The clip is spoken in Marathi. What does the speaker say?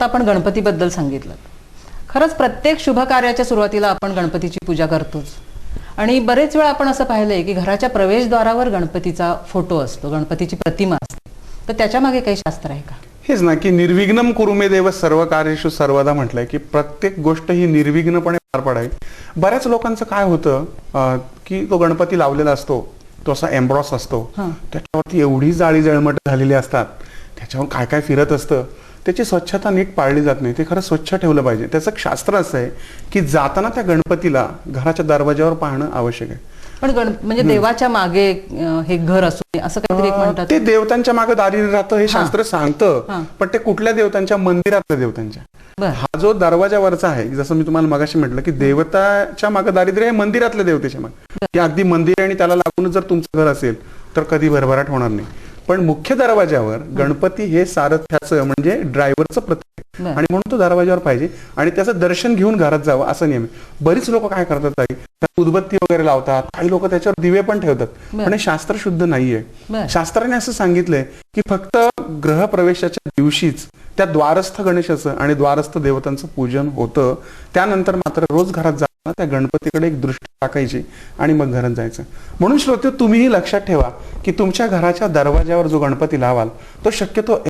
आपण गणपतीबद्दल सांगितलं. खरंच प्रत्येक शुभ कार्याच्या सुरुवातीला आपण गणपतीची पूजा करतोच आणि बरेच वेळा आपण असं पाहिलंय की घराच्या प्रवेशद्वारावर गणपतीचा फोटो असतो, गणपतीची प्रतिमा असते. तर त्याच्या मागे काही शास्त्र आहे का? हेच ना की निर्विघ्नम कुरुमे देव सर्व कार्येषु सर्वदा म्हटलंय की प्रत्येक गोष्ट ही निर्विघ्नपणे पार पडावी. बऱ्याच लोकांचं काय होतं की तो गणपती लावलेला असतो, तो असा एम्ब्रॉस असतो, त्याच्यावरती एवढी जाळी जळमट झालेली असतात, त्याच्यावर काय काय फिरत असतं, त्याची स्वच्छता नीट पाळली जात नाही. ते खरं स्वच्छ ठेवलं पाहिजे. त्याचं शास्त्र असं आहे की जाताना त्या गणपतीला घराच्या दरवाजावर पाहणं आवश्यक आहे. पण म्हणजे देवाच्या मागे हे घर असू नये असं काहीतरी एक म्हणतात. ते देवतांच्या मागे दारिद्र्य राहतं हे शास्त्र सांगतं, पण ते कुठल्या देवतांच्या? मंदिरातल्या देवतांच्या. हा जो दरवाजावरचा आहे, जसं मी तुम्हाला मगाशी म्हटलं की देवताच्या मागे दारिद्र्य हे मंदिरातल्या देवतेच्या मागे, की अगदी मंदिर आणि त्याला लागून जर तुमचं घर असेल तर कधी भरभराट होणार नाही. पण मुख्य दरवाजावर गणपती हे सारथ्याचं म्हणजे ड्रायव्हरचं प्रतीक आणि म्हणून तो दरवाजावर पाहिजे आणि त्याचं दर्शन घेऊन घरात जावं असं नियम आहे. बरीच लोक काय करतात ताई, उदबत्ती वगैरे लावतात, काही लोक त्याच्यावर दिवे पण ठेवतात, पण हे शास्त्र शुद्ध नाहीये. शास्त्राने असं सांगितलंय की फक्त गृहप्रवेशाच्या दिवशीच त्या द्वारस्थ गणेशाचं आणि द्वारस्थ देवतांचं पूजन होतं. त्यानंतर मात्र रोज घरात जाताना त्या गणपतीकडे एक दृष्टी टाकायची आणि मग घरात जायचं. म्हणून श्रोते, तुम्हीही लक्षात ठेवा की तुमच्या घराच्या दरवाजावर जो गणपती लावाल तो शक्यतो